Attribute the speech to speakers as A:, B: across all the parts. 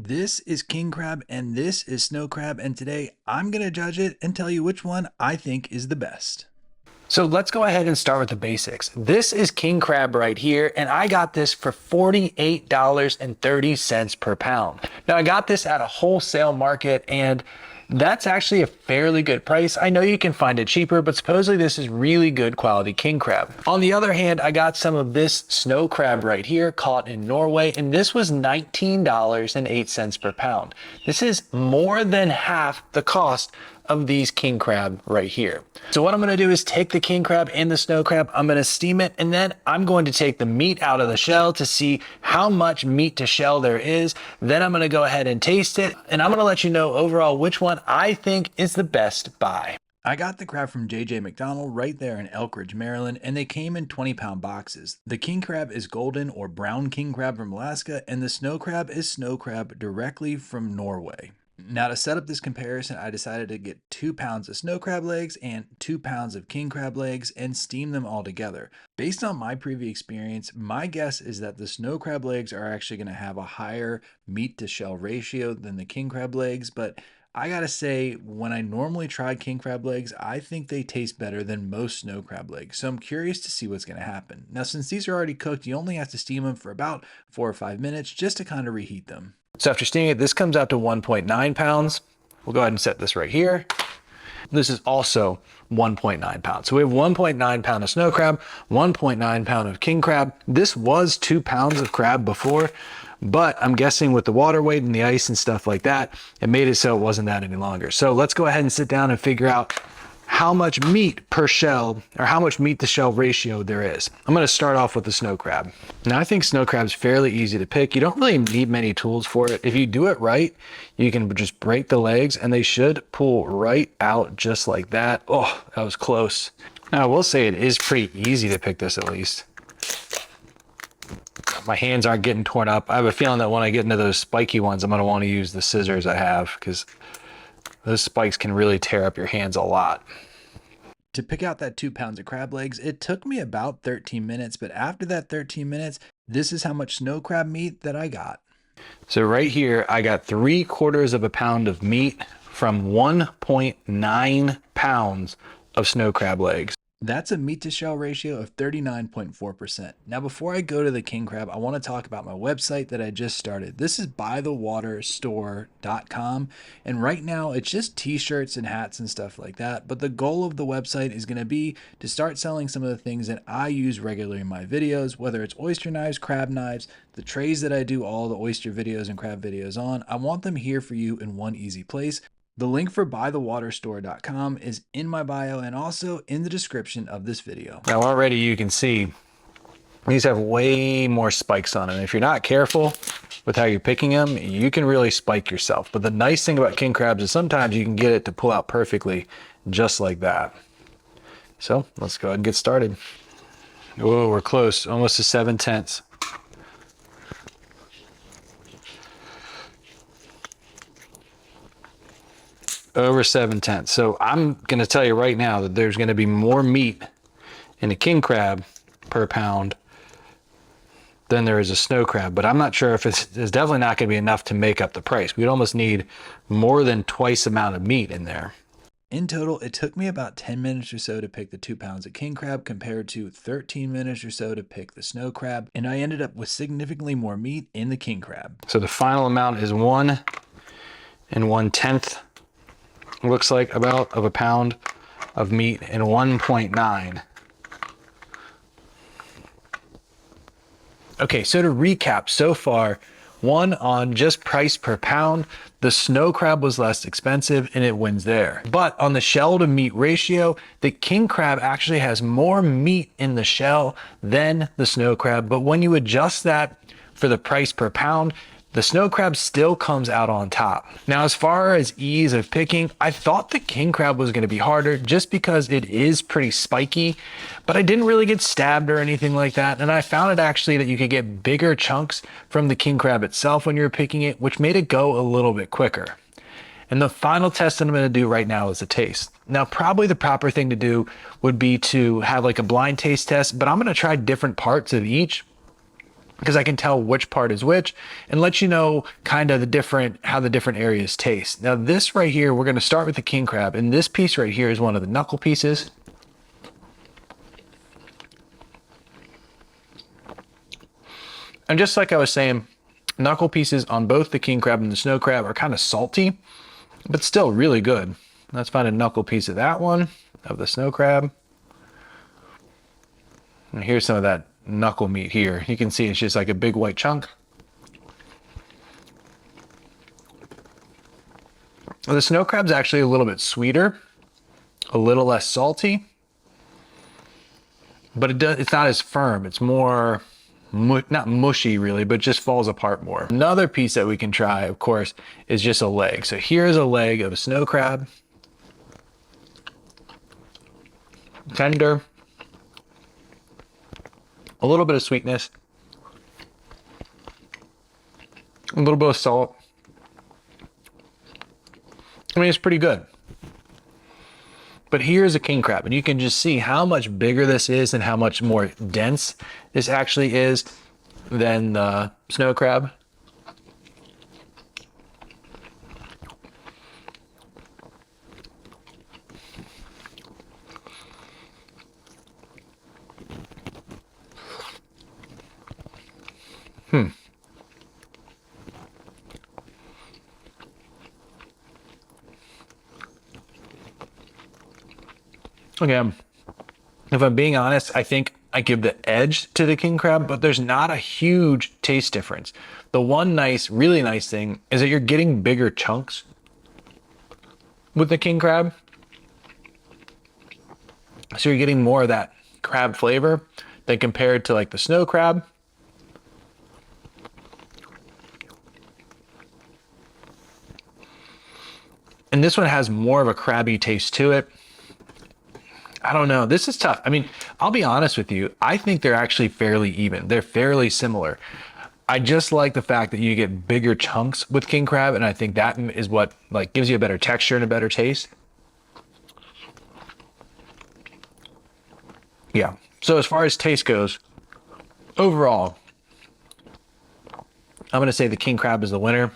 A: This is king crab and this is snow crab, and today I'm going to judge it and tell you which one I think is the best.
B: So let's go ahead and start with the basics. This is king crab right here, and I got this for $48.30 per pound. Now I got this at a wholesale market, and that's actually a fairly good price. I know you can find it cheaper, but supposedly this is really good quality king crab. On the other hand, I got some of this snow crab right here caught in Norway, and this was $19.08 per pound. This is more than half the cost of these king crab right here. So what I'm gonna do is take the king crab and the snow crab, I'm gonna steam it, and then I'm going to take the meat out of the shell to see how much meat to shell there is. Then I'm gonna go ahead and taste it, and I'm gonna let you know overall which one I think is the best buy.
A: I got the crab from J.J. McDonald right there in Elkridge, Maryland, and they came in 20-pound boxes. The king crab is golden or brown king crab from Alaska, and the snow crab is snow crab directly from Norway. Now, to set up this comparison, I decided to get 2 pounds of snow crab legs and 2 pounds of king crab legs and steam them all together. Based on my previous experience, my guess is that the snow crab legs are actually going to have a higher meat to shell ratio than the king crab legs, but I gotta say, when I normally try king crab legs, I think they taste better than most snow crab legs. So I'm curious to see what's gonna happen. Now, since these are already cooked, you only have to steam them for about 4 or 5 minutes just to kind of reheat them.
B: So after steaming it, this comes out to 1.9 pounds. We'll go ahead and set this right here. This is also 1.9 pounds. So we have 1.9 pound of snow crab, 1.9 pound of king crab. This was 2 pounds of crab before, but I'm guessing with the water weight and the ice and stuff like that, it made it so it wasn't that any longer. So let's go ahead and sit down and figure out how much meat per shell, or how much meat to shell ratio there is. I'm gonna start off with the snow crab. Now I think snow crab's fairly easy to pick. You don't really need many tools for it. If you do it right, you can just break the legs and they should pull right out just like that. Oh, that was close. Now I will say it is pretty easy to pick this at least. My hands aren't getting torn up. I have a feeling that when I get into those spiky ones, I'm gonna wanna use the scissors I have, because those spikes can really tear up your hands a lot.
A: To pick out that 2 pounds of crab legs, it took me about 13 minutes, but after that 13 minutes, this is how much snow crab meat that I got.
B: So right here, I got 3/4 of a pound of meat from 1.9 pounds of snow crab legs.
A: That's a meat to shell ratio of 39.4%. Now, before I go to the king crab, I want to talk about my website that I just started. This is bythewaterstore.com, and right now it's just t-shirts and hats and stuff like that. But the goal of the website is going to be to start selling some of the things that I use regularly in my videos, whether it's oyster knives, crab knives, the trays that I do all the oyster videos and crab videos on. I want them here for you in one easy place. The link for bythewaterstore.com is in my bio and also in the description of this video.
B: Now already you can see these have way more spikes on them. If you're not careful with how you're picking them, you can really spike yourself. But the nice thing about king crabs is sometimes you can get it to pull out perfectly just like that. So let's go ahead and get started. Oh, we're close, almost to 7/10. Over 7/10. So I'm gonna tell you right now that there's gonna be more meat in a king crab per pound than there is a snow crab, but I'm not sure if it's definitely not gonna be enough to make up the price. We'd almost need more than twice the amount of meat in there.
A: In total, it took me about 10 minutes or so to pick the 2 pounds of king crab compared to 13 minutes or so to pick the snow crab, and I ended up with significantly more meat in the king crab.
B: So the final amount is 1 1/10. Looks like about of a pound of meat and 1.9. Okay, so to recap so far, one on just price per pound, the snow crab was less expensive and it wins there. But on the shell to meat ratio, the king crab actually has more meat in the shell than the snow crab. But when you adjust that for the price per pound, the snow crab still comes out on top. Now, as far as ease of picking, I thought the king crab was gonna be harder just because it is pretty spiky, but I didn't really get stabbed or anything like that. And I found it actually that you could get bigger chunks from the king crab itself when you're picking it, which made it go a little bit quicker. And the final test that I'm gonna do right now is the taste. Now, probably the proper thing to do would be to have like a blind taste test, but I'm gonna try different parts of each because I can tell which part is which and let you know kind of how the different areas taste. Now this right here, we're going to start with the king crab, and this piece right here is one of the knuckle pieces. And just like I was saying, knuckle pieces on both the king crab and the snow crab are kind of salty, but still really good. Let's find a knuckle piece of that one, of the snow crab. And here's some of that knuckle meat here. You can see it's just like a big white chunk. The snow crab's actually a little bit sweeter, a little less salty, but it's not as firm. It's more, not mushy really, but just falls apart more. Another piece that we can try, of course, is just a leg. So here's a leg of a snow crab. Tender. A little bit of sweetness. A little bit of salt. I mean, it's pretty good. But here's a king crab, and you can just see how much bigger this is and how much more dense this actually is than the snow crab. Okay, if I'm being honest, I think I give the edge to the king crab, but there's not a huge taste difference. The one really nice thing is that you're getting bigger chunks with the king crab. So you're getting more of that crab flavor than compared to like the snow crab. And this one has more of a crabby taste to it. I don't know. This is tough. I mean, I'll be honest with you. I think they're actually fairly even. They're fairly similar. I just like the fact that you get bigger chunks with king crab, and I think that is what like gives you a better texture and a better taste. Yeah. So as far as taste goes, overall, I'm going to say the king crab is the winner,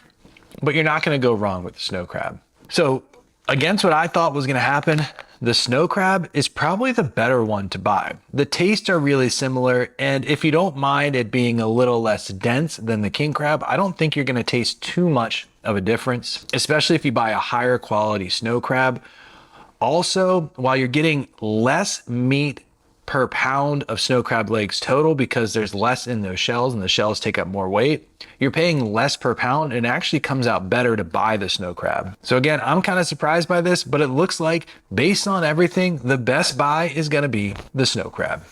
B: but you're not going to go wrong with the snow crab. So against what I thought was going to happen, the snow crab is probably the better one to buy. The tastes are really similar, and if you don't mind it being a little less dense than the king crab, I don't think you're going to taste too much of a difference, especially if you buy a higher quality snow crab. Also, while you're getting less meat per pound of snow crab legs total because there's less in those shells and the shells take up more weight, you're paying less per pound, and it actually comes out better to buy the snow crab. So again, I'm kind of surprised by this, but it looks like based on everything, the best buy is going to be the snow crab.